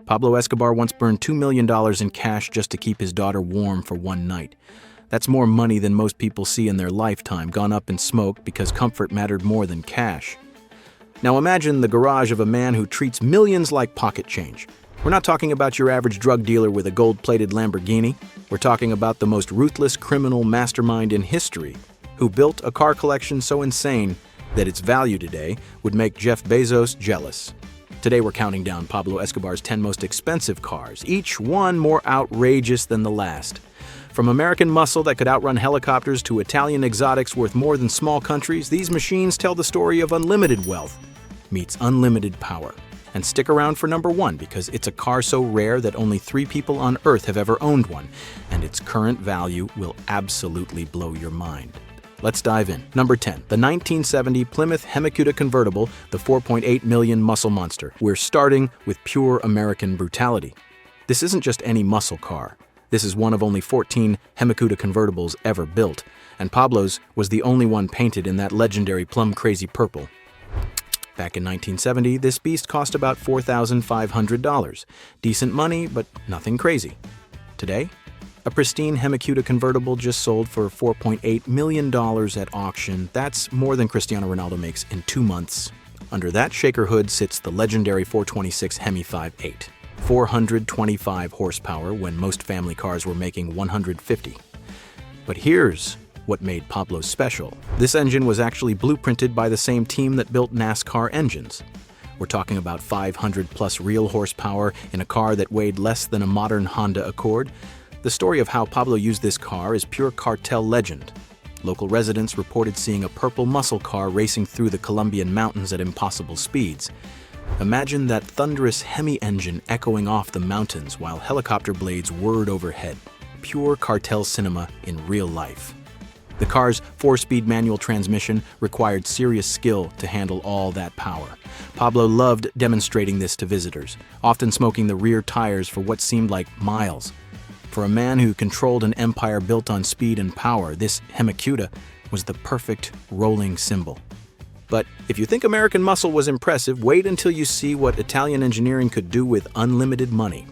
Pablo Escobar once burned $2 million in cash just to keep his daughter warm for one night. That's more money than most people see in their lifetime, gone up in smoke because comfort mattered more than cash. Now imagine the garage of a man who treats millions like pocket change. We're not talking about your average drug dealer with a gold-plated Lamborghini. We're talking about the most ruthless criminal mastermind in history, who built a car collection so insane that its value today would make Jeff Bezos jealous. Today we're counting down Pablo Escobar's 10 most expensive cars, each one more outrageous than the last. From American muscle that could outrun helicopters to Italian exotics worth more than small countries, these machines tell the story of unlimited wealth meets unlimited power. And stick around for number one, because it's a car so rare that only 3 people on Earth have ever owned one, and its current value will absolutely blow your mind. Let's dive in. Number 10, the 1970 Plymouth Hemi Cuda convertible, the 4.8 million muscle monster. We're starting with pure American brutality. This isn't just any muscle car. This is one of only 14 Hemi Cuda convertibles ever built, and Pablo's was the only one painted in that legendary plum-crazy purple. Back in 1970, this beast cost about $4,500. Decent money, but nothing crazy. Today, a pristine Hemi Cuda convertible just sold for $4.8 million at auction. That's more than Cristiano Ronaldo makes in 2 months. Under that shaker hood sits the legendary 426 Hemi 5.8. 425 horsepower when most family cars were making 150. But here's what made Pablo special. This engine was actually blueprinted by the same team that built NASCAR engines. We're talking about 500 plus real horsepower in a car that weighed less than a modern Honda Accord. The story of how Pablo used this car is pure cartel legend. Local residents reported seeing a purple muscle car racing through the Colombian mountains at impossible speeds. Imagine that thunderous Hemi engine echoing off the mountains while helicopter blades whirred overhead. Pure cartel cinema in real life. The car's 4-speed manual transmission required serious skill to handle all that power. Pablo loved demonstrating this to visitors, often smoking the rear tires for what seemed like miles. For a man who controlled an empire built on speed and power, this Hemi Cuda was the perfect rolling symbol. But if you think American muscle was impressive, wait until you see what Italian engineering could do with unlimited money.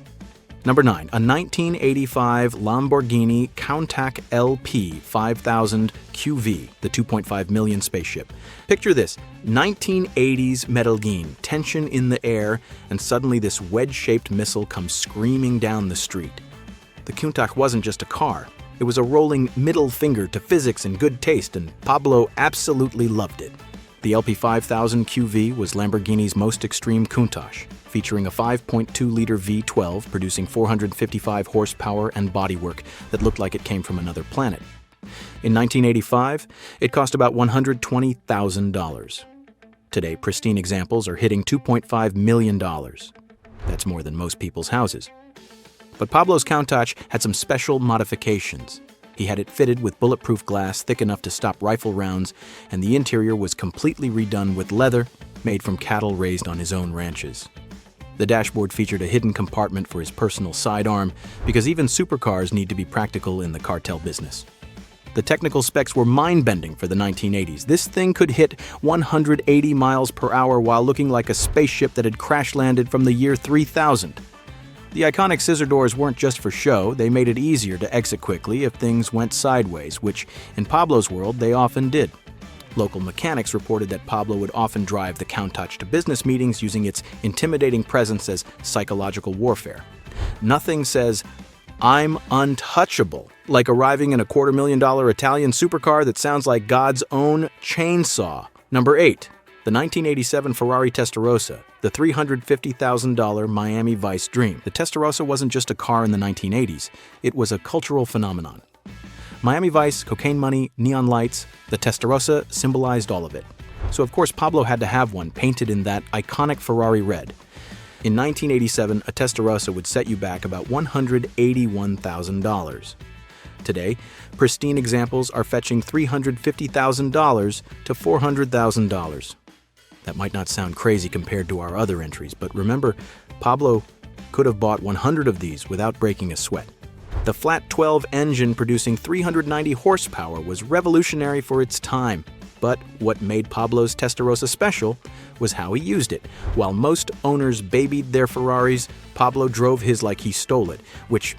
Number 9, a 1985 Lamborghini Countach LP 5000 QV, the 2.5 million spaceship. Picture this, 1980s Medellin, tension in the air, and suddenly this wedge-shaped missile comes screaming down the street. The Countach wasn't just a car. It was a rolling middle finger to physics and good taste, and Pablo absolutely loved it. The LP5000 QV was Lamborghini's most extreme Countach, featuring a 5.2-liter V12 producing 455 horsepower and bodywork that looked like it came from another planet. In 1985, it cost about $120,000. Today, pristine examples are hitting $2.5 million. That's more than most people's houses. But Pablo's Countach had some special modifications. He had it fitted with bulletproof glass thick enough to stop rifle rounds, and the interior was completely redone with leather made from cattle raised on his own ranches. The dashboard featured a hidden compartment for his personal sidearm, because even supercars need to be practical in the cartel business. The technical specs were mind-bending for the 1980s. This thing could hit 180 miles per hour while looking like a spaceship that had crash-landed from the year 3000. The iconic scissor doors weren't just for show, they made it easier to exit quickly if things went sideways, which, in Pablo's world, they often did. Local mechanics reported that Pablo would often drive the Countach to business meetings using its intimidating presence as psychological warfare. Nothing says, "I'm untouchable," like arriving in a $250,000 Italian supercar that sounds like God's own chainsaw. Number 8. The 1987 Ferrari Testarossa, the $350,000 Miami Vice dream. The Testarossa wasn't just a car in the 1980s, it was a cultural phenomenon. Miami Vice, cocaine money, neon lights, the Testarossa symbolized all of it. So of course Pablo had to have one painted in that iconic Ferrari red. In 1987, a Testarossa would set you back about $181,000. Today, pristine examples are fetching $350,000 to $400,000. That might not sound crazy compared to our other entries, but remember, Pablo could have bought 100 of these without breaking a sweat. The flat 12 engine producing 390 horsepower was revolutionary for its time, But what made Pablo's Testarossa special was how he used it. While most owners babied their Ferraris, Pablo drove his like he stole it, which,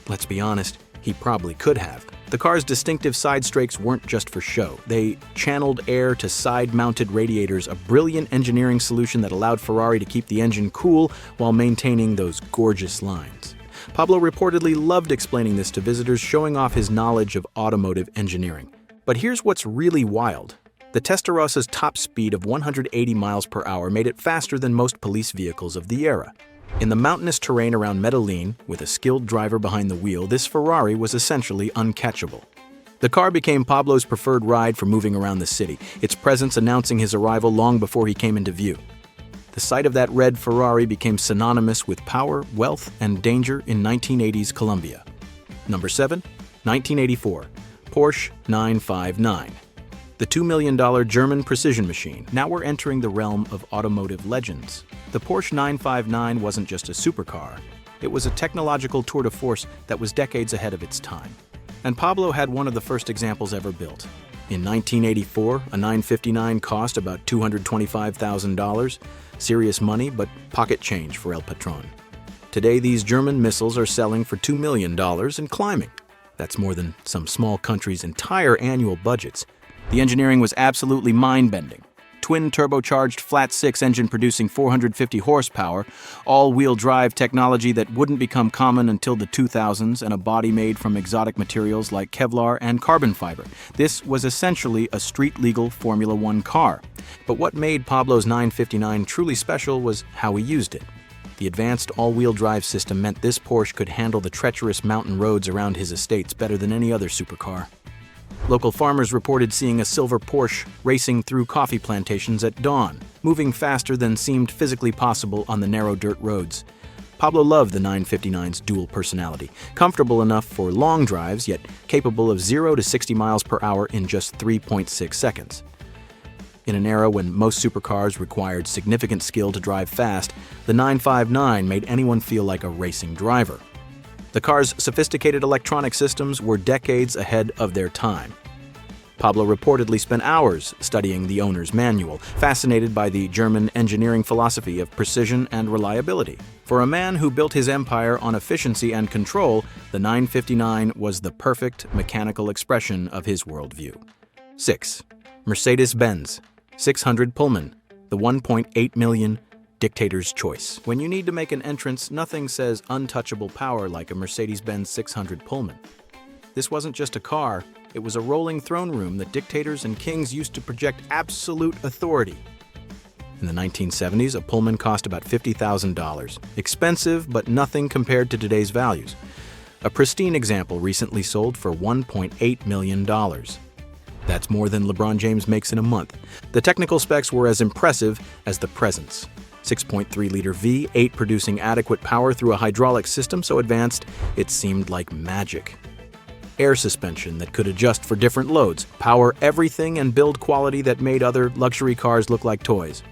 let's be honest, he probably could have. The car's distinctive side strakes weren't just for show. They channeled air to side-mounted radiators, a brilliant engineering solution that allowed Ferrari to keep the engine cool while maintaining those gorgeous lines. Pablo reportedly loved explaining this to visitors, showing off his knowledge of automotive engineering. But here's what's really wild. The Testarossa's top speed of 180 miles per hour made it faster than most police vehicles of the era. In the mountainous terrain around Medellin, with a skilled driver behind the wheel, this Ferrari was essentially uncatchable. The car became Pablo's preferred ride for moving around the city, its presence announcing his arrival long before he came into view. The sight of that red Ferrari became synonymous with power, wealth, and danger in 1980s Colombia. Number 7. 1984. Porsche 959. The $2 million German precision machine. Now we're entering the realm of automotive legends. The Porsche 959 wasn't just a supercar. It was a technological tour de force that was decades ahead of its time. And Pablo had one of the first examples ever built. In 1984, a 959 cost about $225,000. Serious money, but pocket change for El Patron. Today, these German missiles are selling for $2 million and climbing. That's more than some small countries' entire annual budgets. The engineering was absolutely mind-bending. Twin turbocharged flat-six engine producing 450 horsepower, all-wheel drive technology that wouldn't become common until the 2000s, and a body made from exotic materials like Kevlar and carbon fiber. This was essentially a street-legal Formula One car. But what made Pablo's 959 truly special was how he used it. The advanced all-wheel drive system meant this Porsche could handle the treacherous mountain roads around his estates better than any other supercar. Local farmers reported seeing a silver Porsche racing through coffee plantations at dawn, moving faster than seemed physically possible on the narrow dirt roads. Pablo loved the 959's dual personality, comfortable enough for long drives, yet capable of 0 to 60 miles per hour in just 3.6 seconds. In an era when most supercars required significant skill to drive fast, the 959 made anyone feel like a racing driver. The car's sophisticated electronic systems were decades ahead of their time. Pablo reportedly spent hours studying the owner's manual, fascinated by the German engineering philosophy of precision and reliability. For a man who built his empire on efficiency and control, the 959 was the perfect mechanical expression of his worldview. 6. Mercedes-Benz 600 Pullman, the 1.8 million dictator's choice. When you need to make an entrance, nothing says untouchable power like a Mercedes-Benz 600 Pullman. This wasn't just a car, it was a rolling throne room that dictators and kings used to project absolute authority. In the 1970s, a Pullman cost about $50,000. Expensive, but nothing compared to today's values. A pristine example recently sold for $1.8 million. That's more than LeBron James makes in a month. The technical specs were as impressive as the presence. 6.3-liter V8 producing adequate power through a hydraulic system so advanced it seemed like magic. Air suspension that could adjust for different loads, power everything, and build quality that made other luxury cars look like toys.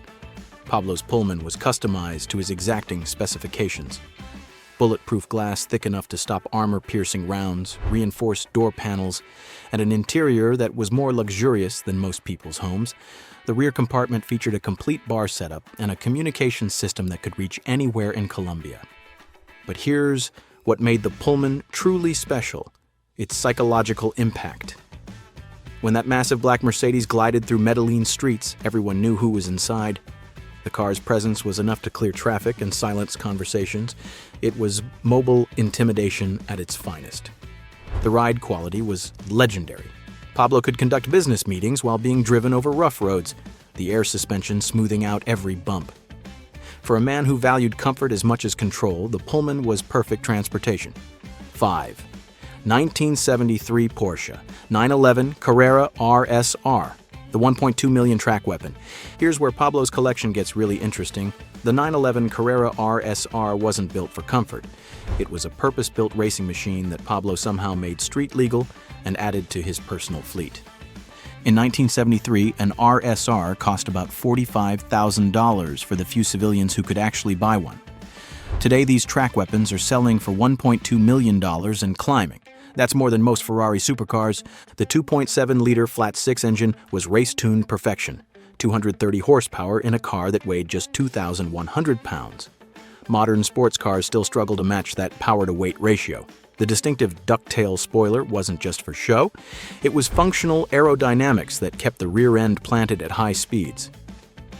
Pablo's Pullman was customized to his exacting specifications. Bulletproof glass thick enough to stop armor-piercing rounds, reinforced door panels, and an interior that was more luxurious than most people's homes. The rear compartment featured a complete bar setup and a communication system that could reach anywhere in Colombia. But here's what made the Pullman truly special: its psychological impact. When that massive black Mercedes glided through Medellin streets, everyone knew who was inside. The car's presence was enough to clear traffic and silence conversations. It was mobile intimidation at its finest. The ride quality was legendary. Pablo could conduct business meetings while being driven over rough roads, the air suspension smoothing out every bump. For a man who valued comfort as much as control, the Pullman was perfect transportation. 5. 1973 Porsche 911 Carrera RSR, the 1.2 million track weapon. Here's where Pablo's collection gets really interesting. The 911 Carrera RSR wasn't built for comfort. It was a purpose-built racing machine that Pablo somehow made street legal and added to his personal fleet. In 1973, an RSR cost about $45,000 for the few civilians who could actually buy one. Today, these track weapons are selling for $1.2 million and climbing. That's more than most Ferrari supercars. The 2.7-liter flat-six engine was race-tuned perfection, 230 horsepower in a car that weighed just 2,100 pounds. Modern sports cars still struggle to match that power-to-weight ratio. The distinctive ducktail spoiler wasn't just for show. It was functional aerodynamics that kept the rear end planted at high speeds.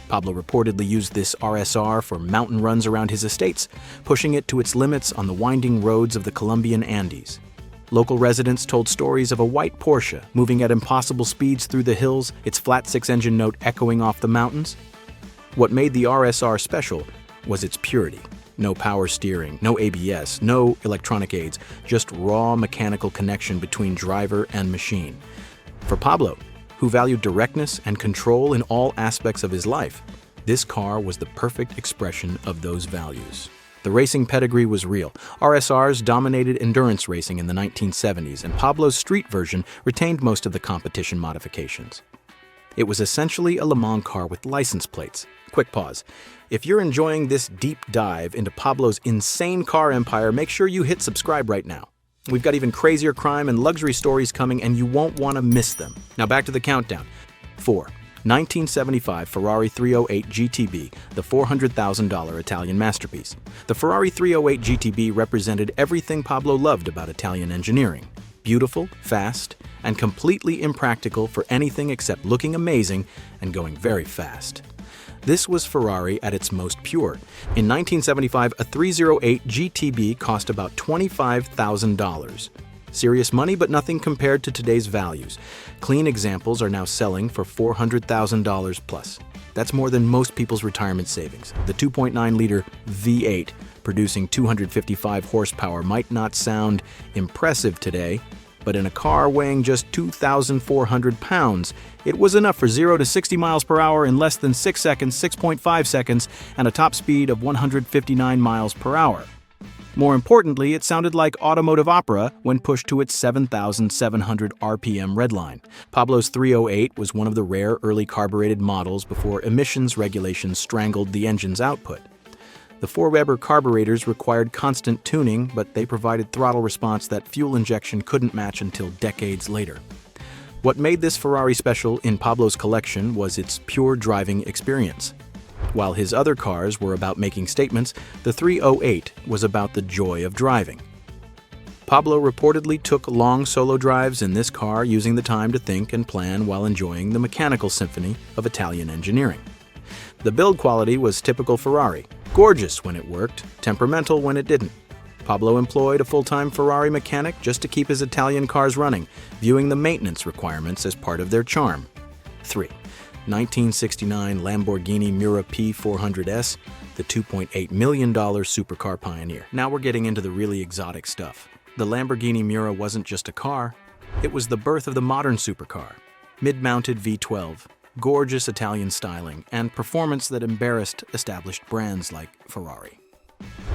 Pablo reportedly used this RSR for mountain runs around his estates, pushing it to its limits on the winding roads of the Colombian Andes. Local residents told stories of a white Porsche moving at impossible speeds through the hills, its flat six-engine note echoing off the mountains. What made the RSR special was its purity. No power steering, no ABS, no electronic aids, just raw mechanical connection between driver and machine. For Pablo, who valued directness and control in all aspects of his life, this car was the perfect expression of those values. The racing pedigree was real. RSRs dominated endurance racing in the 1970s, and Pablo's street version retained most of the competition modifications. It was essentially a Le Mans car with license plates. Quick pause. If you're enjoying this deep dive into Pablo's insane car empire, make sure you hit subscribe right now. We've got even crazier crime and luxury stories coming, and you won't want to miss them. Now back to the countdown. 4. 1975 Ferrari 308 GTB, the $400,000 Italian masterpiece. The Ferrari 308 GTB represented everything Pablo loved about Italian engineering. Beautiful, fast, and completely impractical for anything except looking amazing and going very fast. This was Ferrari at its most pure. In 1975, a 308 GTB cost about $25,000. Serious money, but nothing compared to today's values. Clean examples are now selling for $400,000 plus. That's more than most people's retirement savings. The 2.9-liter V8, producing 255 horsepower, might not sound impressive today, but in a car weighing just 2,400 pounds, it was enough for 0 to 60 miles per hour in less than 6 seconds, 6.5 seconds, and a top speed of 159 miles per hour. More importantly, it sounded like automotive opera when pushed to its 7,700 RPM redline. Pablo's 308 was one of the rare early carbureted models before emissions regulations strangled the engine's output. The 4-Weber carburetors required constant tuning, but they provided throttle response that fuel injection couldn't match until decades later. What made this Ferrari special in Pablo's collection was its pure driving experience. While his other cars were about making statements, the 308 was about the joy of driving. Pablo reportedly took long solo drives in this car, using the time to think and plan while enjoying the mechanical symphony of Italian engineering. The build quality was typical Ferrari. Gorgeous when it worked, temperamental when it didn't. Pablo employed a full-time Ferrari mechanic just to keep his Italian cars running, viewing the maintenance requirements as part of their charm. 3. 1969 Lamborghini Miura P400S, the $2.8 million supercar pioneer. Now we're getting into the really exotic stuff. The Lamborghini Miura wasn't just a car, it was the birth of the modern supercar. Mid-mounted V12, gorgeous Italian styling, and performance that embarrassed established brands like Ferrari.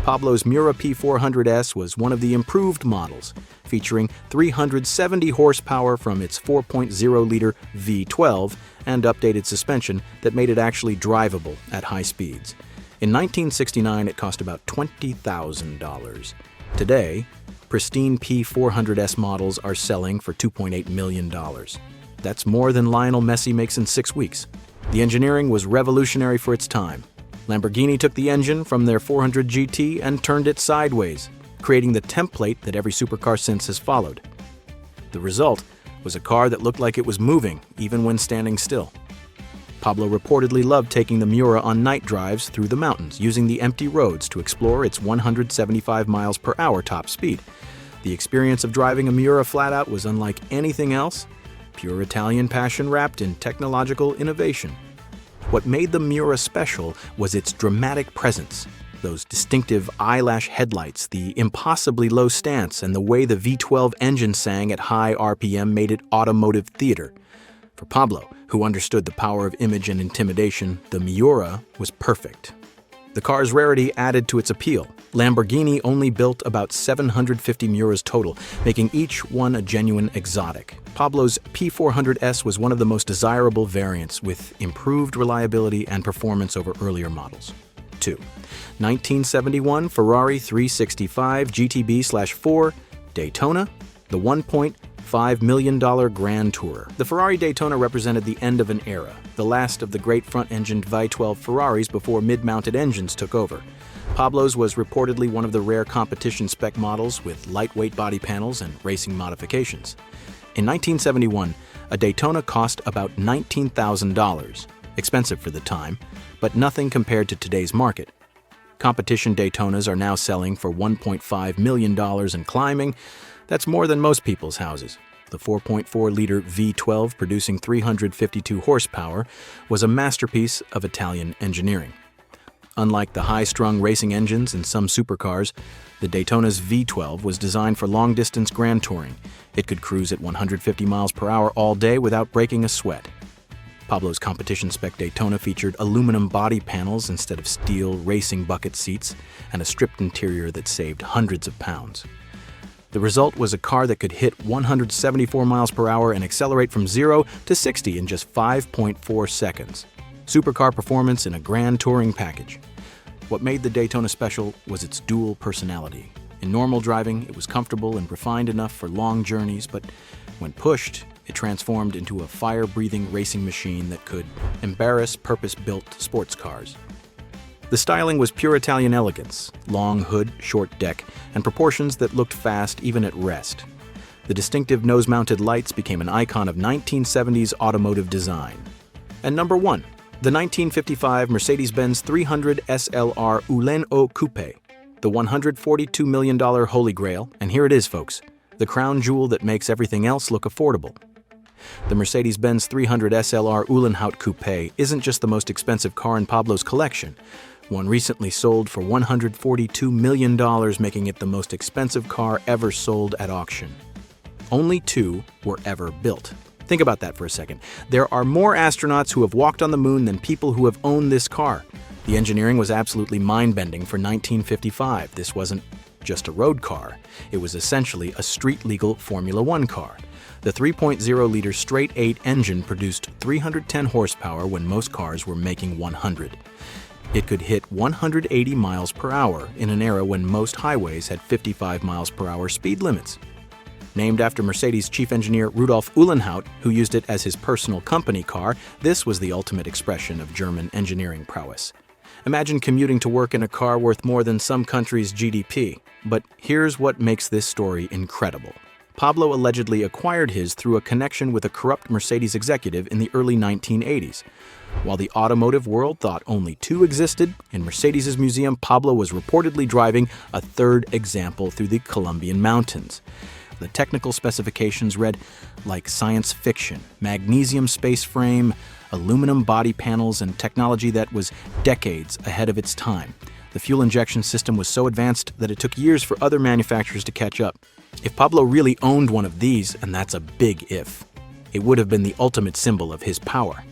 Pablo's Miura P400S was one of the improved models, featuring 370 horsepower from its 4.0-liter V12 and updated suspension that made it actually drivable at high speeds. In 1969, it cost about $20,000. Today, pristine P400S models are selling for $2.8 million. That's more than Lionel Messi makes in 6 weeks. The engineering was revolutionary for its time. Lamborghini took the engine from their 400 GT and turned it sideways, creating the template that every supercar since has followed. The result was a car that looked like it was moving, even when standing still. Pablo reportedly loved taking the Miura on night drives through the mountains, using the empty roads to explore its 175 miles per hour top speed. The experience of driving a Miura flat-out was unlike anything else, pure Italian passion wrapped in technological innovation. What made the Miura special was its dramatic presence. Those distinctive eyelash headlights, the impossibly low stance, and the way the V12 engine sang at high RPM made it automotive theater. For Pablo, who understood the power of image and intimidation, the Miura was perfect. The car's rarity added to its appeal. Lamborghini only built about 750 Miuras total, making each one a genuine exotic. Pablo's P400S was one of the most desirable variants, with improved reliability and performance over earlier models. 2. 1971 Ferrari 365 GTB/4 Daytona, The $1.5 million Grand Tourer. The Ferrari Daytona represented the end of an era, the last of the great front-engined V12 Ferraris before mid-mounted engines took over. Pablo's was reportedly one of the rare competition spec models with lightweight body panels and racing modifications. In 1971, a Daytona cost about $19,000, expensive for the time, but nothing compared to today's market. Competition Daytonas are now selling for $1.5 million and climbing. That's more than most people's houses. The 4.4-liter V12, producing 352 horsepower, was a masterpiece of Italian engineering. Unlike the high-strung racing engines in some supercars, the Daytona's V12 was designed for long-distance grand touring. It could cruise at 150 miles per hour all day without breaking a sweat. Pablo's competition spec Daytona featured aluminum body panels instead of steel racing bucket seats and a stripped interior that saved hundreds of pounds. The result was a car that could hit 174 miles per hour and accelerate from 0 to 60 in just 5.4 seconds. Supercar performance in a grand touring package. What made the Daytona special was its dual personality. In normal driving, it was comfortable and refined enough for long journeys, but when pushed, it transformed into a fire-breathing racing machine that could embarrass purpose-built sports cars. The styling was pure Italian elegance, long hood, short deck, and proportions that looked fast even at rest. The distinctive nose-mounted lights became an icon of 1970s automotive design. And number 1, the 1955 Mercedes-Benz 300 SLR Ulen O Coupe, the $142 million holy grail, and here it is, folks, the crown jewel that makes everything else look affordable. The Mercedes-Benz 300 SLR Uhlenhaut Coupe isn't just the most expensive car in Pablo's collection. One recently sold for $142 million, making it the most expensive car ever sold at auction. Only 2 were ever built. Think about that for a second. There are more astronauts who have walked on the moon than people who have owned this car. The engineering was absolutely mind-bending for 1955. This wasn't just a road car. It was essentially a street-legal Formula One car. The 3.0-liter straight-8 engine produced 310 horsepower when most cars were making 100. It could hit 180 miles per hour in an era when most highways had 55 miles per hour speed limits. Named after Mercedes chief engineer Rudolf Uhlenhaut, who used it as his personal company car, this was the ultimate expression of German engineering prowess. Imagine commuting to work in a car worth more than some countries' GDP. But here's what makes this story incredible. Pablo allegedly acquired his through a connection with a corrupt Mercedes executive in the early 1980s. While the automotive world thought only 2 existed, in Mercedes' museum, Pablo was reportedly driving a 3rd example through the Colombian mountains. The technical specifications read like science fiction: magnesium space frame, aluminum body panels, and technology that was decades ahead of its time. The fuel injection system was so advanced that it took years for other manufacturers to catch up. If Pablo really owned one of these, and that's a big if, it would have been the ultimate symbol of his power.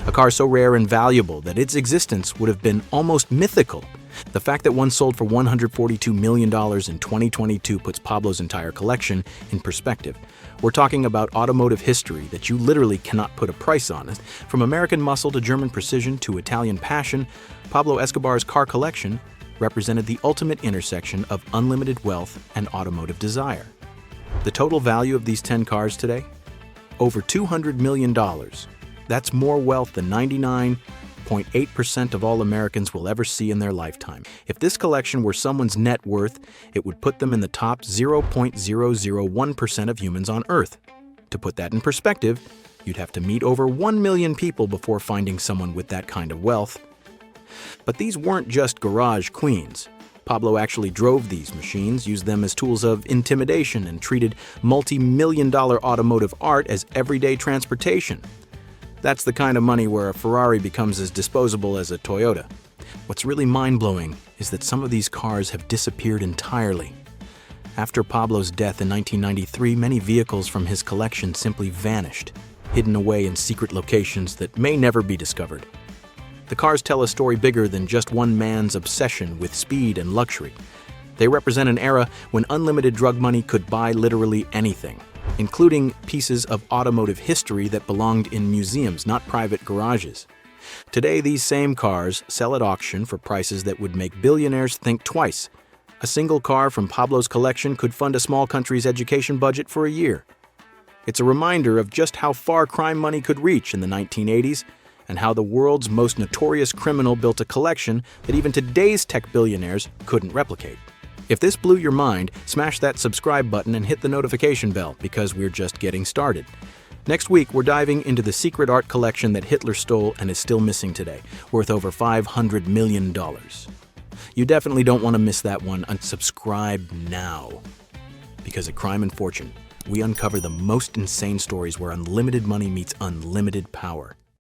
A car so rare and valuable that its existence would have been almost mythical. The fact that one sold for $142 million in 2022 puts Pablo's entire collection in perspective. We're talking about automotive history that you literally cannot put a price on. From American muscle to German precision to Italian passion, Pablo Escobar's car collection represented the ultimate intersection of unlimited wealth and automotive desire. The total value of these 10 cars today? Over $200 million. That's more wealth than 99.8% of all Americans will ever see in their lifetime. If this collection were someone's net worth, it would put them in the top 0.001% of humans on Earth. To put that in perspective, you'd have to meet over 1 million people before finding someone with that kind of wealth. But these weren't just garage queens. Pablo actually drove these machines, used them as tools of intimidation, and treated multi-million-dollar automotive art as everyday transportation. That's the kind of money where a Ferrari becomes as disposable as a Toyota. What's really mind-blowing is that some of these cars have disappeared entirely. After Pablo's death in 1993, many vehicles from his collection simply vanished, hidden away in secret locations that may never be discovered. The cars tell a story bigger than just one man's obsession with speed and luxury. They represent an era when unlimited drug money could buy literally anything, including pieces of automotive history that belonged in museums, not private garages. Today, these same cars sell at auction for prices that would make billionaires think twice. A single car from Pablo's collection could fund a small country's education budget for a year. It's a reminder of just how far crime money could reach in the 1980s and how the world's most notorious criminal built a collection that even today's tech billionaires couldn't replicate. If this blew your mind, smash that subscribe button and hit the notification bell because we're just getting started. Next week, we're diving into the secret art collection that Hitler stole and is still missing today, worth over $500 million. You definitely don't want to miss that one. Unsubscribe now. Because at Crime and Fortune, we uncover the most insane stories where unlimited money meets unlimited power.